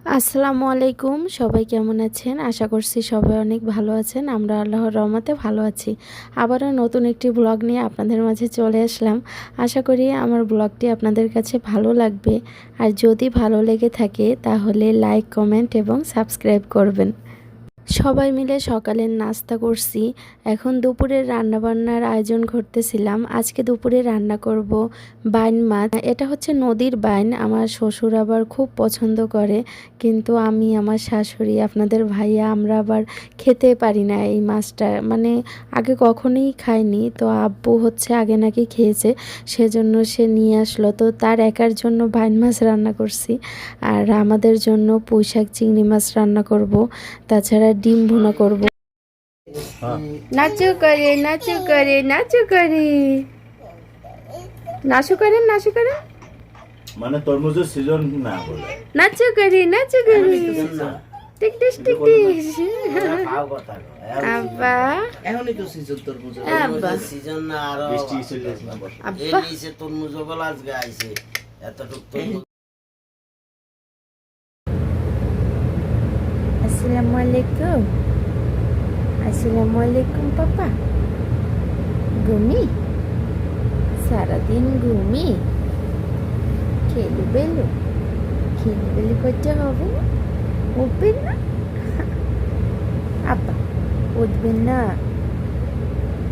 আসসালামু আলাইকুম, সবাই কেমন আছেন? আশা করছি সবাই অনেক ভালো আছেন। আমরা আল্লাহর রহমতে ভালো আছি। আবারও নতুন একটি ব্লগ নিয়ে আপনাদের মাঝে চলে আসলাম। আশা করি আমার ব্লগটি আপনাদের কাছে ভালো লাগবে। আর যদি ভালো লেগে থাকে তাহলে লাইক, কমেন্ট এবং সাবস্ক্রাইব করবেন। সবাই মিলে সকালের নাস্তা করছি। এখন দুপুরের রান্নাবান্নার আয়োজন করতেছিলাম। আজকে দুপুরে রান্না করব বাইন মাছ। এটা হচ্ছে নদীর বাইন। আমার শ্বশুর আবার খুব পছন্দ করে, কিন্তু আমি, আমার শাশুড়ি, আপনাদের ভাইয়া আমরা আবার খেতে পারি না এই মাছটা। মানে আগে কখনোই খাইনি। তো আব্বু হচ্ছে আগে নাকি খেয়েছে, সেজন্য সে নিয়ে আসলো। তো তার একার জন্য বাইন মাছ রান্না করছি, আর আমাদের জন্য পুঁইশাক চিংড়ি মাছ রান্না করব। তাছাড়া ডিম ভুনা করব। নাচু করে নাচু করে নাচু করে নাচু করেন নাচু করেন মানে তরমুজের সিজন না বলে নাচু করে নাচু করে টিক টিক টিক আব্বা এখনই তো সিজন তরমুজ আব্বা সিজন না আরো বৃষ্টি চলে না বর্ষা আব্বা এই নিচে তরমুজ গুলো আজকে আইছে এতটুক তরমুজ আসসালামু আলাইকুম। আসসালামু আলাইকুম পাপা। ঘুমি, সারাদিন ঘুমি। খেলু বেলু করতে হবে না? উঠবেন না আব্বা? উঠবেন না?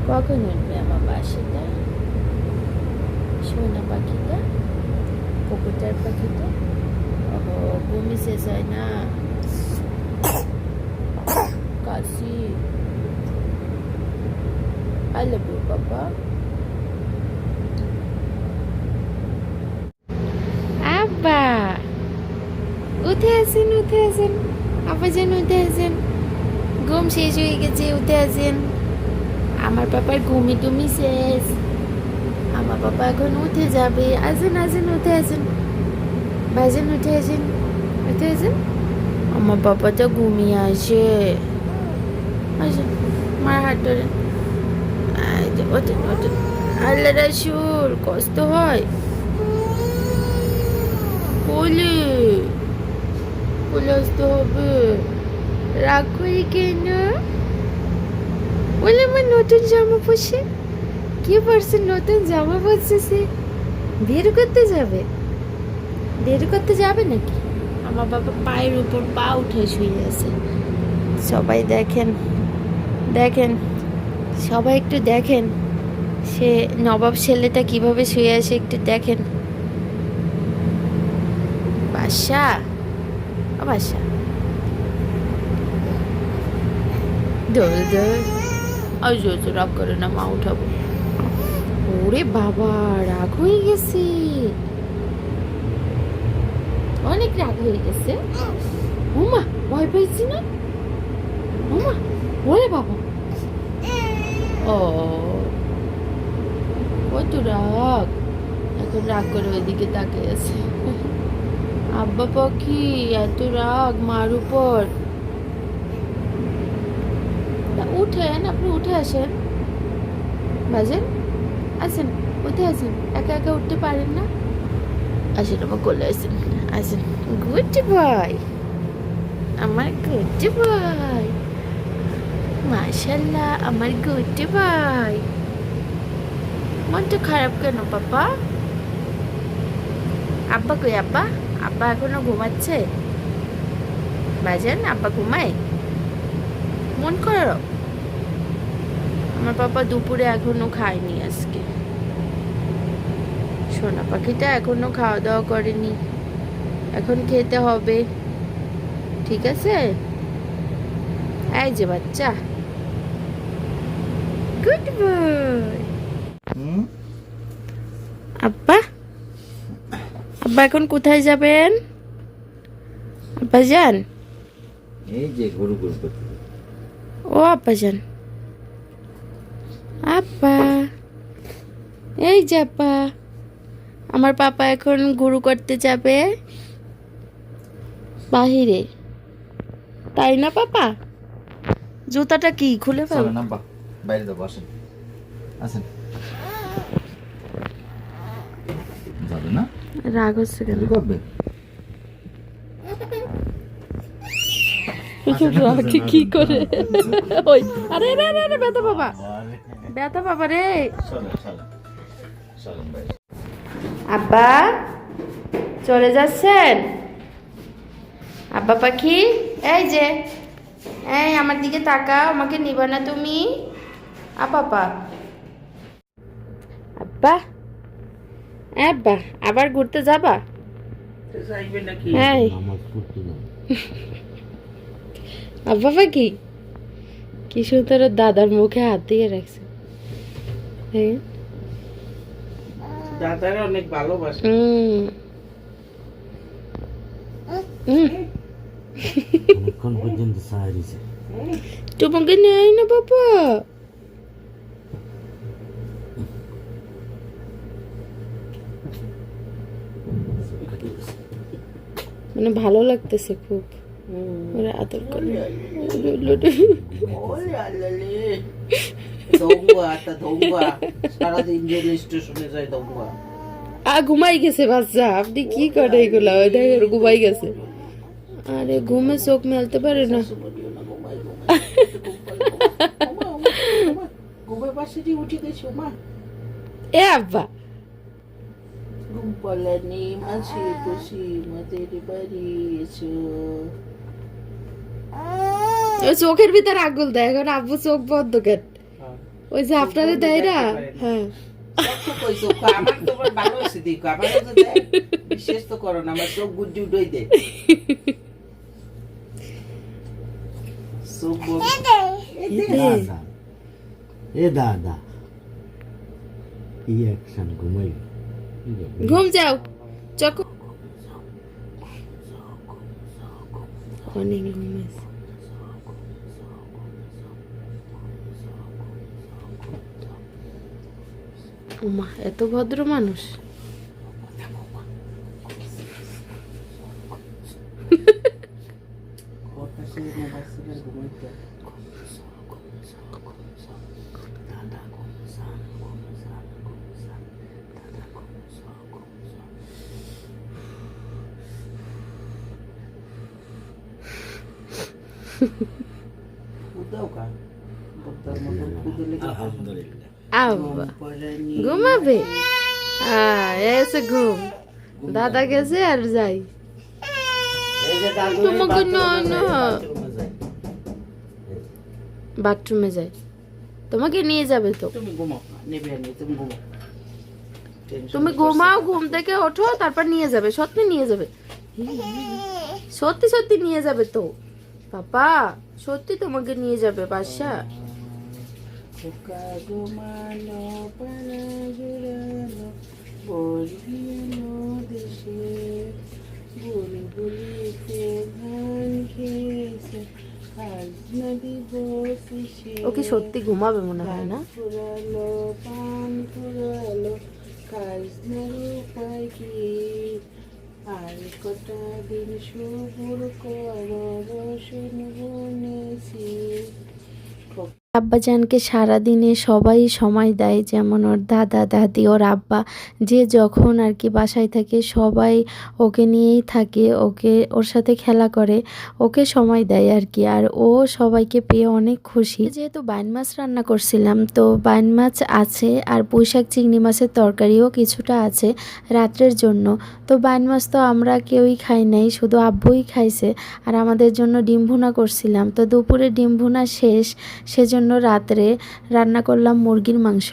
কখন উঠবে আমার বাসাটা? সোনা পাখিটা, কবুতর পাখিটা? ওহো, ঘুমি শেষ হয় না। কাশি। I love you, Papa. আব্বা উঠে আসেন, উঠে আসেন। আব্বা যেন উঠে আসেন। ঘুম শেষ হয়ে গেছে, উঠে আসেন। আমার পাপার ঘুমি টুমি শেষ। আমার পাপা এখন উঠে যাবে। আসেন আসেন, উঠে আসেন। ভাইজান উঠে আসেন, উঠে আসেন। আমার পাপা তো ঘুমিয়ে আসে। আসেন, মার হাত ধরেন। ওঠেন ওঠেন। আল্লাহ রাসূল, কষ্ট হয়। কোলে কোলে আসতে হবে। রাগ করি কেন? বলে আমার নতুন জামা পরছে। কি পরছে? নতুন জামা পরছে সে। বের করতে যাবে? বের করতে যাবে নাকি? আমার বাবা পায়ের উপর পা উঠে শুয়ে আছে। সবাই দেখেন, দেখেন, সবাই একটু দেখেন সে নবাব ছেলেটা কিভাবে শুয়ে আছে, একটু দেখেন। বাসা বাসা দৌড় দৌড়। আর জোর রাগ করে না, মা উঠাবো। ওরে বাবা, রাগ হয়ে গেছে, অনেক রাগ হয়ে গেছে। উমা, ভয় পেয়েছি না? উমা, ওরে বাবা। ও কত রাগ! এখন রাগ করে ওইদিকে তাকিয়ে আছে। আব্বা পাখি এত রাগ মার উপর। উঠেন, আপনি উঠে আসেন। বাজেন, আসেন, উঠে আসেন। একা একা উঠতে পারেন না? আসেন, আমার কোলে আসেন, আসেন। গুড বয়, আমার গুড বয়। মাশাআল্লাহ, আমার গুড বয়। মনটা খারাপ কেন পাপা? আব্বা কই? আব্বা, আব্বা এখনো ঘুমাচ্ছে? বাজান, আব্বা ঘুমায়? মন খারাপ? আমার পাপা দুপুরে এখনো খায়নি আজকে। সোনা পাখিটা এখনো খাওয়া দাওয়া করেনি, এখন খেতে হবে। ঠিক আছে? এই যে বাচ্চা, গুড বয়। আব্বা, আব্বা এখন কোথায় যাবেন? আব্বা যান। এই যে গরু গরু করতে ও আব্বা যান। আব্বা, এই যে আব্বা, আমার পাপা এখন গুরু করতে যাবে বাহিরে, তাই না পাপা? জুতাটা কি খুলে ফেল? চলেন আব্বা, বাইরে যাবো, আসেন আসেন। যাবে না? রাগ হচ্ছে কেন? করবে রাখি কি করে ওই আরে আরে আরে আরে, ব্যথা বাবা ব্যথা বাবা রে চলো চলো চলো ভাই আব্বা চলে যাচ্ছেন আব্বা পাখি এই যে এই আমার দিকে তাকাও আমাকে নিবা না তুমি আপা আব্বা আব্বা আবার ঘুরতে যাবা যাইবে নাকি এই আমার করতে না আব্বা পাখি কি সুন্দর ওর দাদার মুখে হাত দিয়ে রাখছে হ্যাঁ দাদারা অনেক ভালোবাসে অনেকক্ষণ পর্যন্ত সাহায্য তোমাকে নেই না বাবা মানে ভালো লাগতেছে খুব ওরা আদর করে ওরে আল্লালে দৌড়া তা দৌড়া সারাদিন রেল স্টেশনে যায় দৌড়া ঘুমাই গেছে বাচ্চা আপনি কি করে এগুলা ওই দেখেন ঘুমাই গেছে আরে ঘুমে চোখ মেলতে পারে না ঘুমে পাশে দিয়ে উঠে গেছো মা এ আব্বা ঘুম পালানি মাসি খুশি মাদের বাড়ি এসো ওই চোখের ভিতরে আগুল দেয় এখন আব্বু চোখ বন্ধ কেন ওই যে আপনারে দেয় না হ্যাঁ আমার তোমার ভালো আছে দেখো আমার বিশেষ তো করো না আমার চোখ গুড্ডি উঠোই দে চোখ এ দাদা এই অ্যাকশন ঘুমাই ঘুম যাও চোখ অনেক ঘুমাইছে ওমা এত ভদ্র মানুষ আব্বা ঘুমাবে এসে ঘুম দাদা গেছে আর যাই তোমাকে নয় না বাথরুমে যাই তোমাকে নিয়ে যাবে তো তুমি ঘুমাও নেবে না তুমি ঘুমাও তুমি ঘুমাও ঘুম থেকে ওঠো তারপর নিয়ে যাবে সত্যি নিয়ে যাবে সত্যি সত্যি নিয়ে যাবে তো পাপা সত্যি তোমাকে নিয়ে যাবে বাসা খোকা ঘুমানো পাড়া জোড়ানো বলিয়ানো দেশে বুড়ি বুড়িতে ধান খেয়েছে আজ নদী বসেছে ও কি সত্যি ঘুমাবে মনে হয় না ফুরালো পান ফুরালো খাজনার উপায় কি আর কটা দিন সবুর করো রসুন বুনেছি আব্বাজানকে সারাদিনে সবাই সময় দেয় যেমন ওর দাদা দাদি ওর আব্বা যে যখন আর কি বাসায় থাকে সবাই ওকে নিয়েই থাকে ওকে ওর সাথে খেলা করে ওকে সময় দেয় আর কি আর ও সবাইকে পেয়ে অনেক খুশি যেহেতু বাইন মাছ রান্না করছিলাম তো বাইন মাছ আছে আর পুঁইশাক চিংড়ি মাছের তরকারিও কিছুটা আছে রাত্রের জন্য তো বাইন মাছ তো আমরা কেউই খাই নাই শুধু আব্বুই খাইছে আর আমাদের জন্য ডিম ভুনা করছিলাম তো দুপুরে ডিম ভুনা শেষ সেজন্য রাত্রে রান্না করলাম মুরগির মাংস